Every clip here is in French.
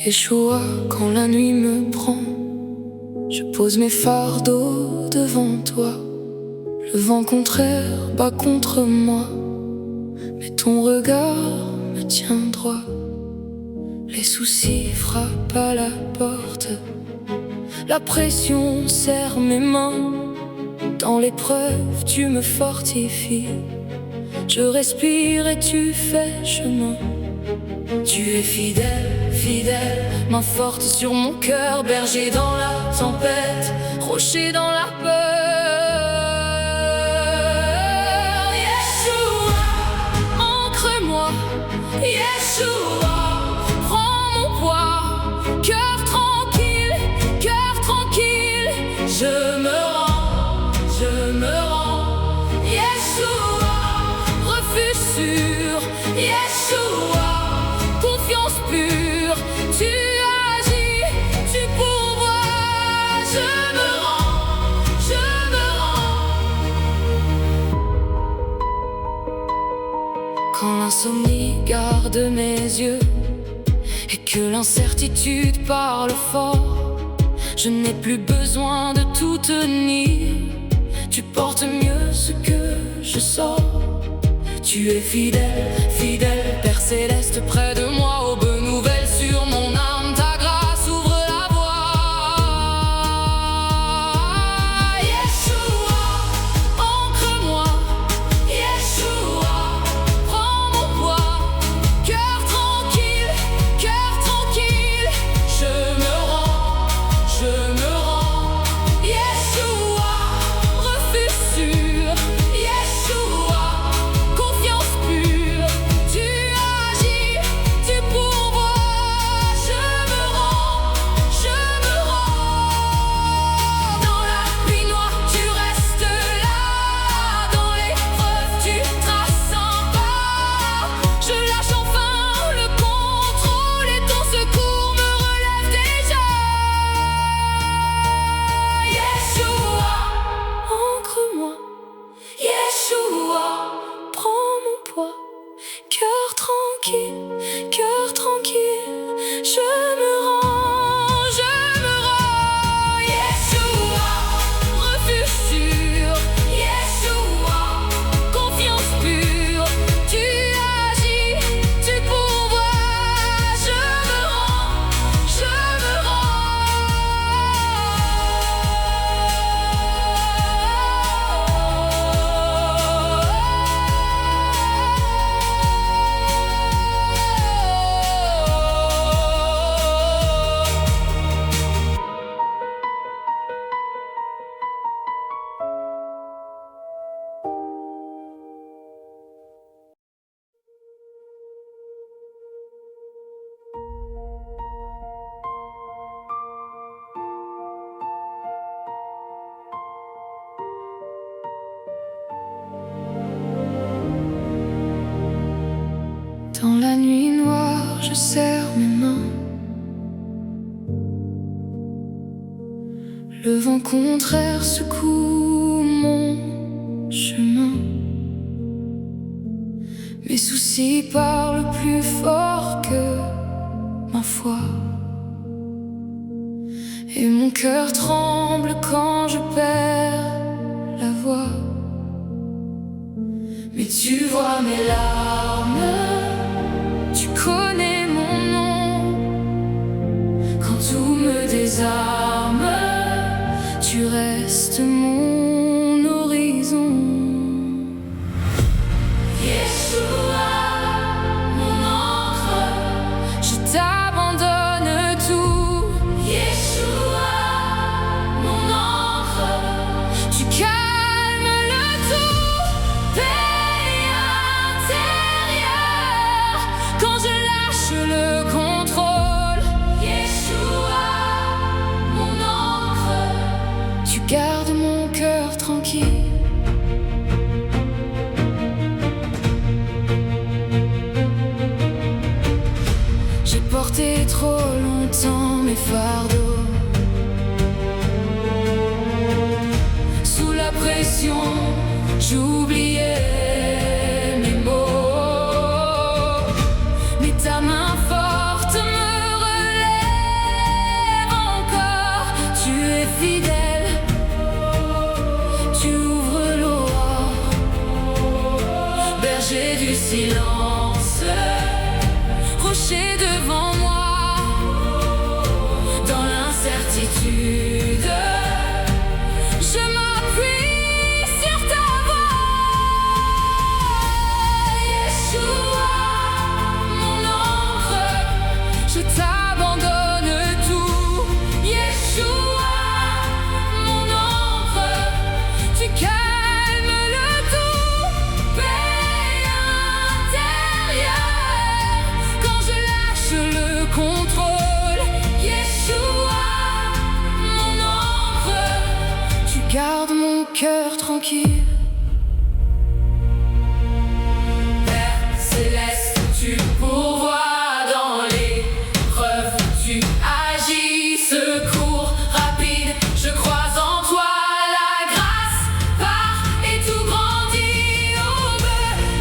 Yeshua, quand la nuit me prend, je pose mes fardeaux devant toi. Le vent contraire bat contre moi, mais ton regard me tient droit. Les soucis frappent à la porte, la pression serre mes mains. Dans l'épreuve, tu me fortifies. Je respire et tu fais chemin. Tu es fidèle, fidèle, main forte sur mon cœur, berger dans la tempête, rocher dans la peur. Yeshua, ancre-moi, Yeshua, prends mon poids, cœur tranquille, je me rends, Yeshua, refuge sûr, Yeshua, confiance pure, tu agis, tu pourvois, je me rends. Quand l'insomnie garde mes yeux et que l'incertitude parle fort, je n'ai plus besoin de tout tenir. Tu portes mieux ce que je sors. Tu es fidèle, fidèle, Père céleste près de moi. Aux bonnes nouvelles sur mon âme, ta grâce ouvre la voie. Yeshua, ancre-moi, Yeshua, prends mon poids, cœur tranquille, je me rends, Yeshua, refuge sûr, Yeshua, confiance pure, tu agis, tu pourvois, je me rends. Dans la nuit noire, tu restes là, dans l'épreuve, tu traces un pas. Je lâche enfin le contrôle et ton secours me relève déjà. Yeshua, ancre-moi, Yeshua, prends mon poids, cœur tranquille, je me rends, Yeshua, refuge sûr, Yeshua, confiance pure, tu agis, tu pourvois, je me rends. Dans la nuit noire, je serre mes mains. Le vent contraire secoue mon chemin. Mes soucis parlent plus fort que ma foi, et mon cœur tremble quand je perds la voix. Mais tu vois mes larmes, tu connais mon nom. Quand tout me désarme, tu restes mon horizon. Yeshua, mon encre, je t'abandonne tout. Yeshua, mon encre, tu calmes le tout. Paix intérieure, quand je lâche le contrôle. Yeshua, mon encre, tu gardes mon cœur tranquille. J'ai porté trop longtemps mes fardeaux. Sous la pression, j'oubliais mes mots. Mais ta main forte me relève. silence, rocher devant moi, dans l'incertitude, je m'appuie sur ta voix. Yeshua, mon encre, je t'abandonne tout. Yeshua, mon encre, tu calmes le tout. Paix intérieure, quand je lâche le contrôle. Yeshua, mon encre, tu gardes mon cœur tranquille. Père céleste, tu pourvois dans l'épreuve, tu agis, secours rapide, je crois en toi. La grâce part et tout grandit. Aube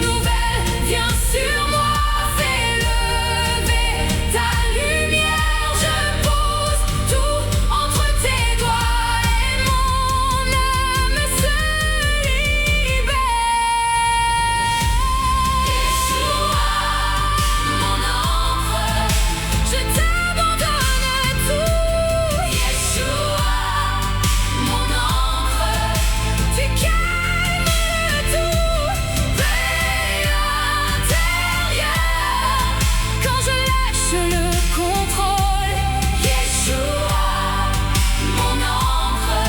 nouvelle, viens sur moi, fais lever ta lumière. Je pose tout entre tes doigts et mon âme se libère. Yeshua, mon encre, je t'abandonne tout. Yeshua, mon encre, tu calmes le tout. Paix intérieure, quand je lâche le contrôle. Yeshua, mon encre,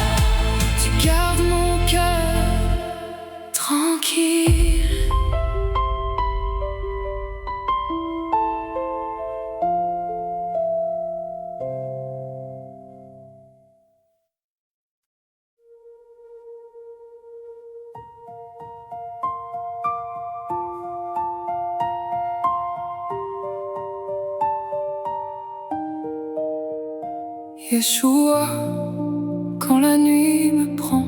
tu gardes mon cœur tranquille. Yeshua, quand la nuit me prend,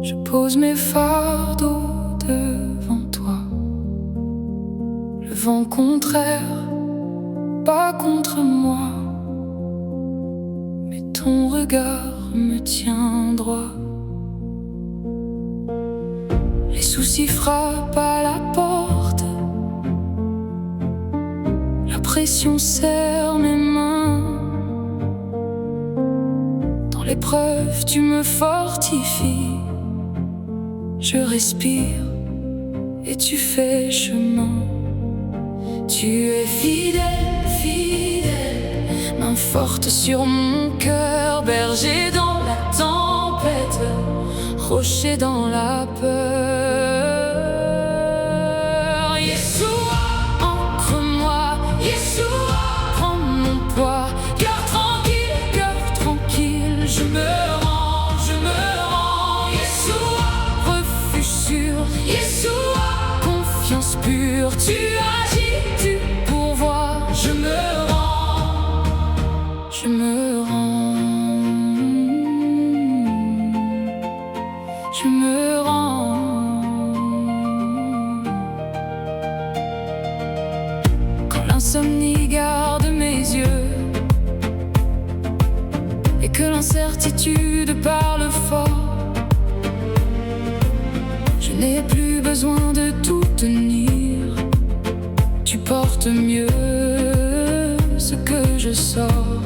je pose mes fardeaux devant toi. Le vent contraire, pas contre moi, mais ton regard me tient droit. Les soucis frappent à la porte, la pression serre mes mains. Dans l'épreuve, tu me fortifies. Je respire et tu fais chemin. Tu es fidèle, fidèle, main forte sur mon cœur, berger dans la tempête, rocher dans la peur. Yeshua, ancre-moi, Yeshua, prends mon poids, cœur tranquille, je me rends, Yeshua, refuge sûr, Yeshua, confiance pure, tu agis, tu pourvois, je me rends, je me rends, je me rends. Quand l'insomnie garde mes yeux et que l'incertitude parle fort, je n'ai plus besoin de tout tenir. Tu portes mieux ce que je sors.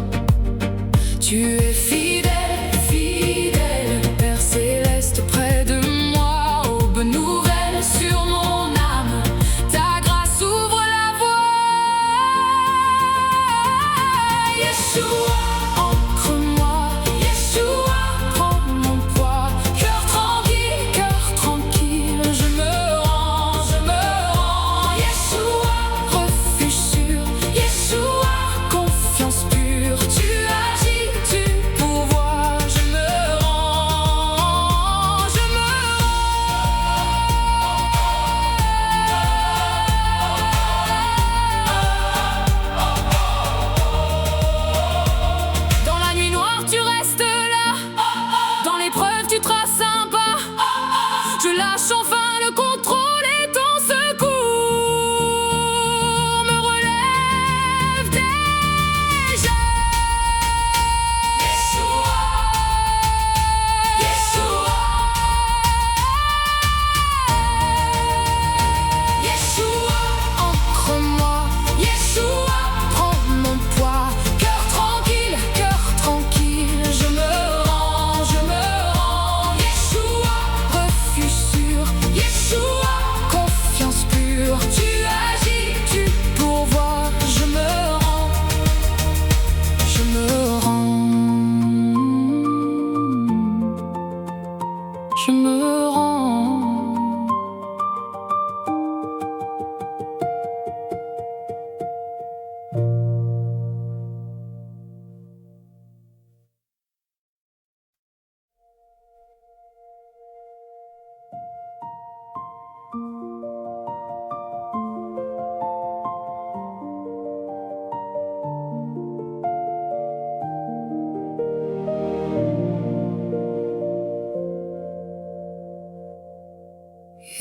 Tu es fidèle, fidèle, Père céleste près de moi. Aube nouvelle sur mon âme, ta grâce ouvre la voie. Yeshua, tu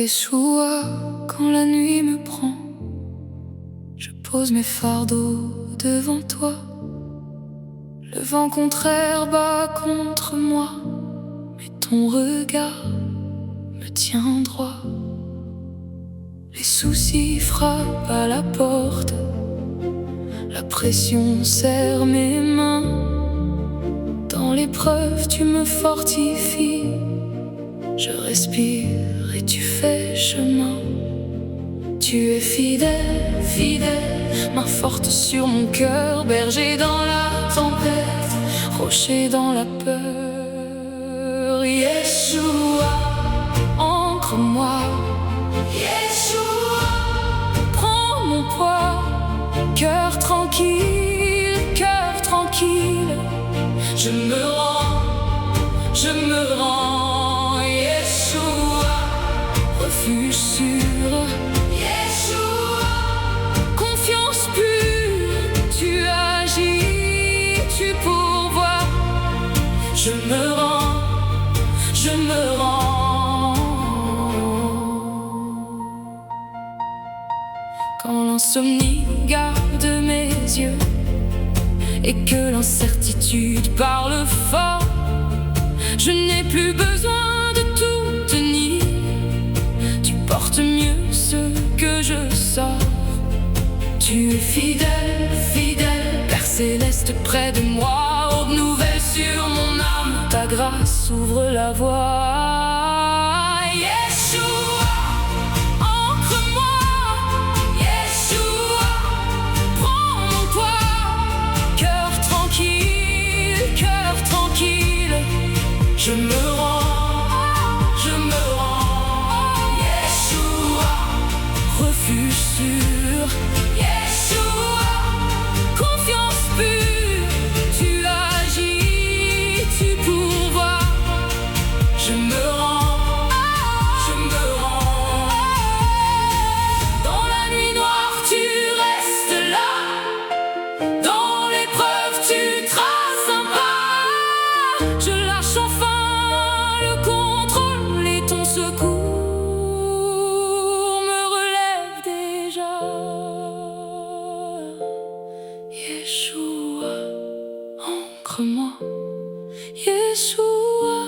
Yeshua, quand la nuit me prend, je pose mes fardeaux devant toi. Le vent contraire bat contre moi, mais ton regard me tient droit. Les soucis frappent à la porte, la pression serre mes mains. Dans l'épreuve tu me fortifies, je respire et tu fais chemin. Tu es fidèle, fidèle, main forte sur mon cœur, berger dans la tempête, rocher dans la peur. Yeshua, ancre-moi. Yeshua, prends mon poids, cœur tranquille, cœur tranquille. Je me rends, je me rends. Yeshua, refuge sûr. Yeshua, confiance pure. Tu agis, tu pourvois. Je me rends, je me rends. Quand l'insomnie garde mes yeux et que l'incertitude parle fort, je n'ai plus besoin de tout tenir. Tu portes mieux ce que je sors. Tu es fidèle, fidèle, Père céleste près de moi. Aube nouvelle sur mon âme, ta grâce ouvre la voie. Yeshua, ancre-moi. Yeshua, prends mon poids, cœur tranquille, cœur tranquille. Je me rends, je me rends. Yeshua, refuge sûr. Yeshua, confiance pure. Tu agis, tu pourvois. Je me rends, je me rends. Dans la nuit noire tu restes là, dans l'épreuve tu traces un pas. Je lâche enfin le contrôle et ton secours me relève déjà. Yeshua, ancre-moi. Yeshua,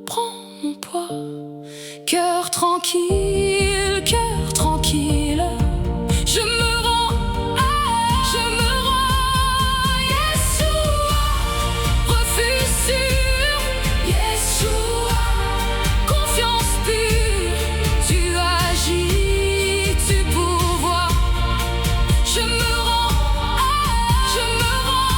prends mon poids, cœur tranquille, cœur tranquille. Je me rends, je me rends. Yeshua, refuge sûr. Yeshua, confiance pure. Tu agis, tu pourvois. Je me rends, je me rends.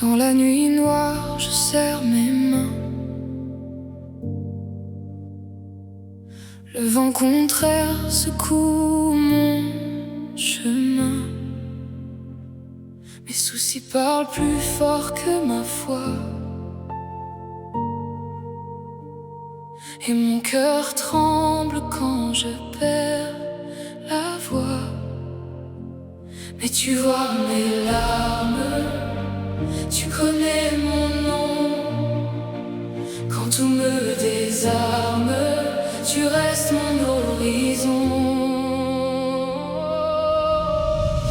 Dans la nuit noire, je serre mes mains. Le vent contraire secoue mon chemin. Mes soucis parlent plus fort que ma foi, et mon cœur tremble quand je perds la voix. Mais tu vois mes larmes, tu connais mon nom. Quand tout me désarme, tu restes mon horizon.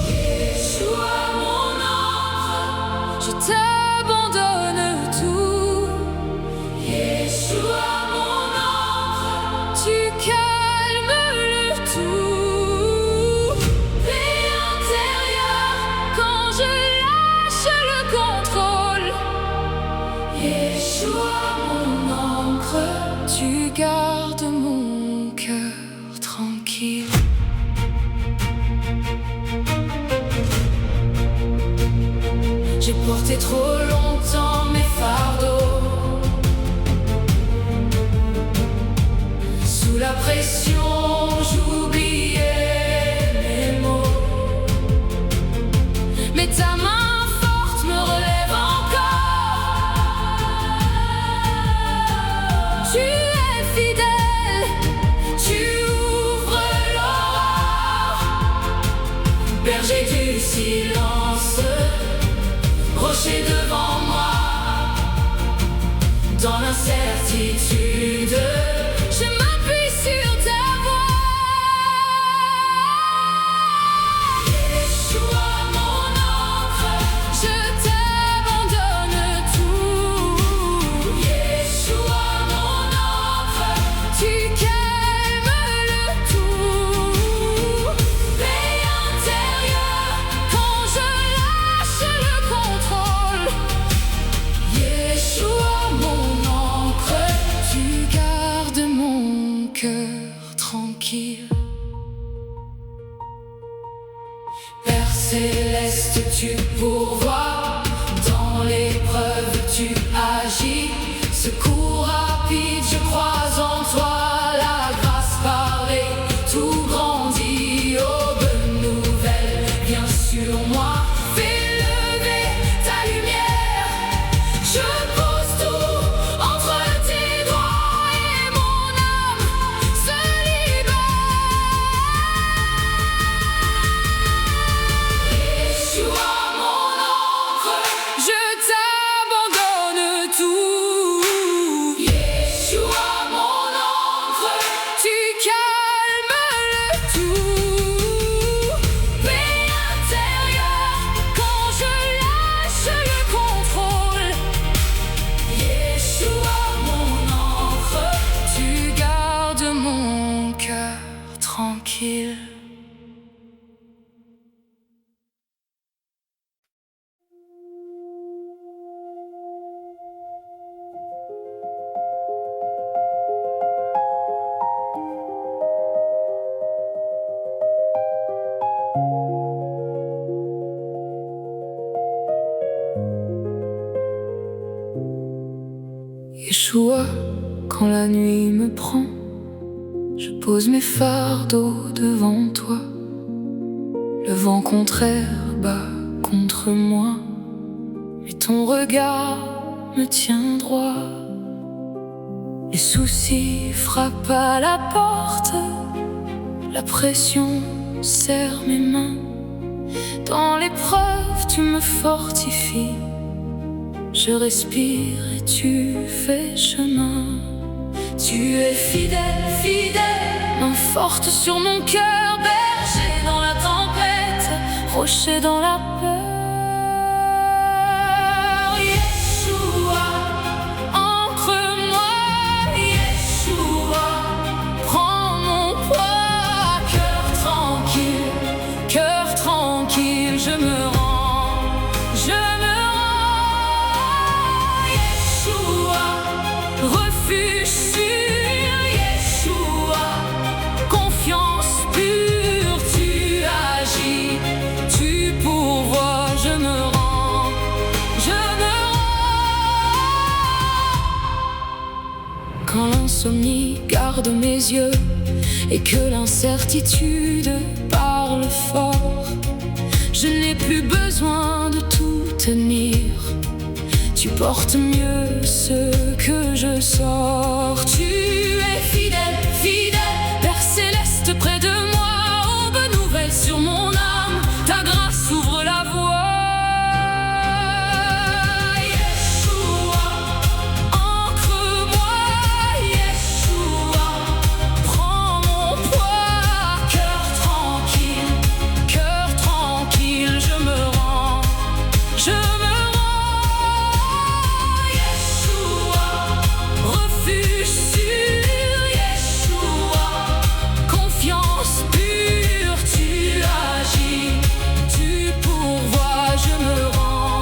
Yeshua, mon ange, je t'abandonne tout. Yeshua, mon ange, tu calmes le tout. Paix intérieure quand je lâche le contrôle. Yeshua, mon encre, tu gardes mon cœur tranquille. J'ai porté trop longtemps mes fardeaux, pression, j'oubliais mes mots. Mais ta main forte me relève encore. Tu es fidèle, tu ouvres l'aurore. Berger du silence, rocher devant moi. Dans l'incertitude, je m'appuie sur ta voix. Yeshua, mon encre, je t'abandonne tout. Yeshua, mon encre, tu calmes le tout. Paix intérieure quand je lâche le contrôle. Yeshua, tu gardes mon cœur tranquille. Père céleste, tu pourvois. Dans l'épreuve, tu agis. Secours rapide, je crois en toi. La grâce parlée, tout grandit. Oh, bonne nouvelle, viens sur moi. Fais lever ta lumière. Je pose tout entre tes doigts et mon âme se libère. Yeshua, mon encre, je t'abandonne tout. Yeshua, mon encre, tu calmes le tout. Paix intérieure quand je lâche le contrôle. Yeshua, mon encre, tu gardes mon cœur tranquille. Yeshua, quand la nuit me prend, je pose mes fardeaux devant toi. Le vent contraire bat contre moi, mais ton regard me tient droit. Les soucis frappent à la porte, la pression serre mes mains. Dans l'épreuve, tu me fortifies. Je respire et tu fais chemin. Tu es fidèle, fidèle, main forte sur mon cœur. Berger dans la tempête, rocher dans la peur. Yeshua, ancre-moi. Yeshua, prends mon poids. Cœur tranquille, je me rends. Refuge sûr, Yeshua, confiance pure, tu agis, tu pourvois, je me rends. Quand l'insomnie garde mes yeux et que l'incertitude parle fort, je n'ai plus besoin de tout tenir. Tu portes mieux ce que je sors. Tu es fidèle, fidèle, Père céleste près de moi. Oh, bonne nouvelle sur mon âme, ta grâce ouvre la voie. Yeshua, ancre-moi. Yeshua, prends mon poids. Cœur tranquille, je me rends. Refuge sûr, Yeshua, confiance pure, tu agis, tu pourvois, je me rends.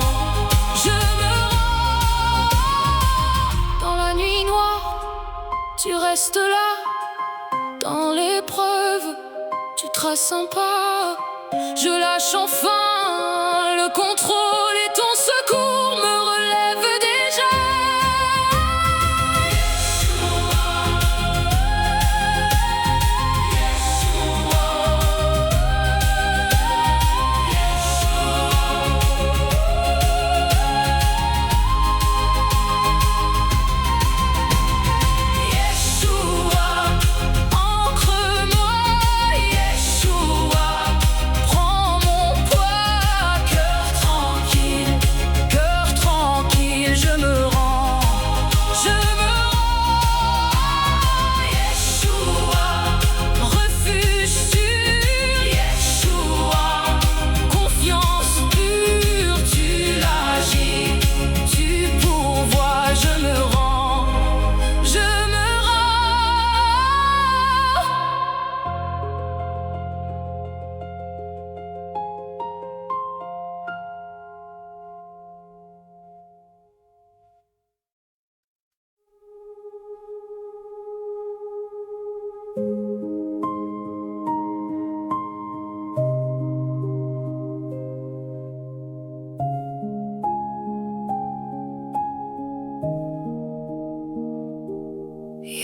Dans la nuit noire, tu restes là. Dans l'épreuve, tu traces un pas. Je lâche enfin le contrôle et ton secours me relève déjà.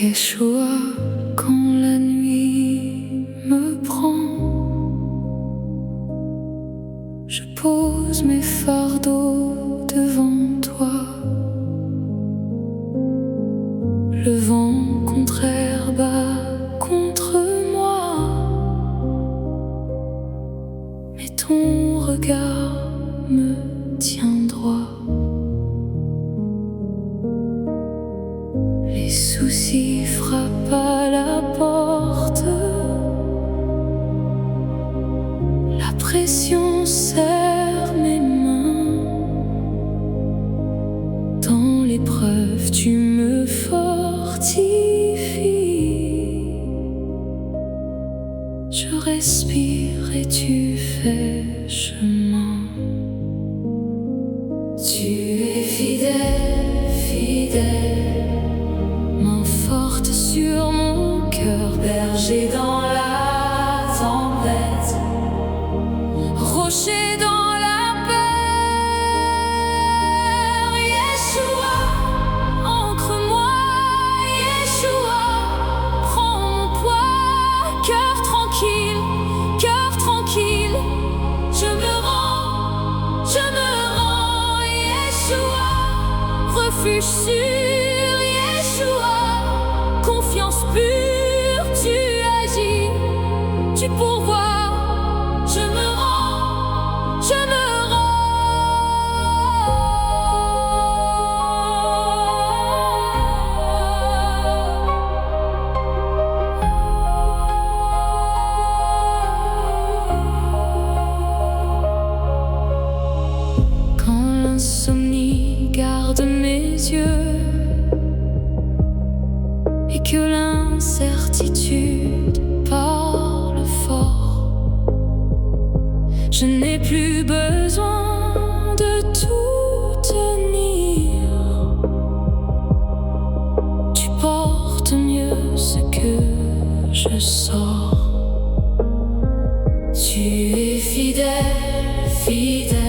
Yeshua, quand la nuit me prend, je pose mes fardeaux devant toi. Le vent contraire bat contre moi, mais ton regard me tient droit. Les soucis frappent à la porte, la pression serre mes mains. Dans l'épreuve, tu me fortifies. Je respire et tu fais chemin. Tu es fidèle, fidèle, main forte sur mon cœur, berger dans la tempête, rocher dans la peur. Yeshua, ancre-moi, Yeshua, prends mon poids, cœur tranquille, je me rends, Yeshua, refuge sûr, Yeshua, confiance pure, tu agis, tu pourvois, je me rends. Quand l'insomnie garde mes yeux et que l'incertitude parle fort, je n'ai plus besoin de tout tenir. Tu portes mieux ce que je sors. Tu es fidèle, fidèle,